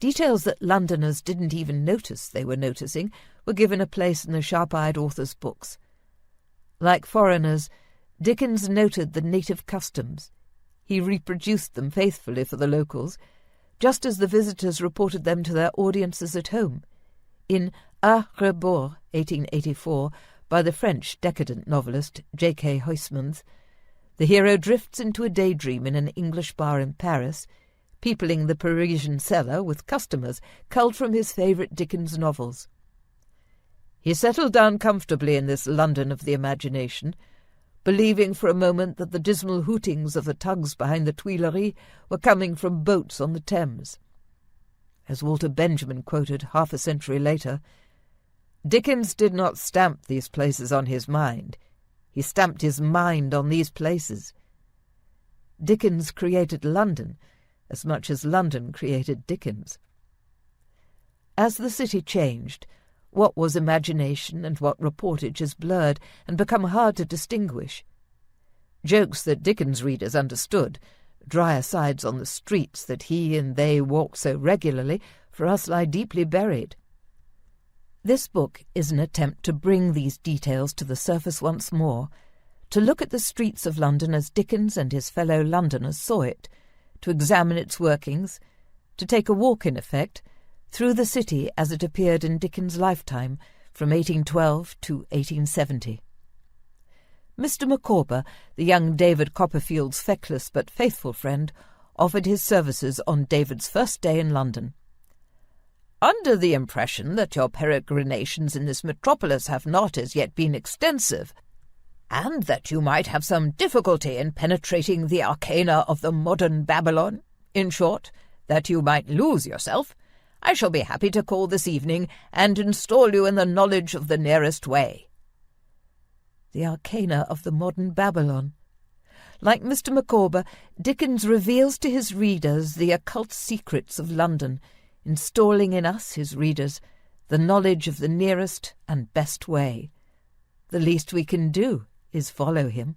Details that Londoners didn't even notice they were noticing were given a place in the sharp-eyed author's books. Like foreigners, Dickens noted the native customs. He reproduced them faithfully for the locals, just as the visitors reported them to their audiences at home. In A Rebours, 1884, by the French decadent novelist J.K. Huysmans, the hero drifts into a daydream in an English bar in Paris, peopling the Parisian cellar with customers culled from his favourite Dickens novels. He settled down comfortably in this London of the imagination, believing for a moment that the dismal hootings of the tugs behind the Tuileries were coming from boats on the Thames. As Walter Benjamin quoted half a century later, Dickens did not stamp these places on his mind. He stamped his mind on these places. Dickens created London as much as London created Dickens. As the city changed, what was imagination and what reportage is blurred and become hard to distinguish. Jokes that Dickens readers understood, dry asides on the streets that he and they walk so regularly, for us lie deeply buried. This book is an attempt to bring these details to the surface once more, to look at the streets of London as Dickens and his fellow Londoners saw it, to examine its workings, to take a walk, in effect, through the city as it appeared in Dickens' lifetime from 1812 to 1870. Mr. Micawber, the young David Copperfield's feckless but faithful friend, offered his services on David's first day in London. "Under the impression that your peregrinations in this metropolis have not as yet been extensive, and that you might have some difficulty in penetrating the arcana of the modern Babylon, in short, that you might lose yourself, I shall be happy to call this evening and install you in the knowledge of the nearest way." The arcana of the modern Babylon. Like Mr. Micawber, Dickens reveals to his readers the occult secrets of London, installing in us, his readers, the knowledge of the nearest and best way. The least we can do is follow him.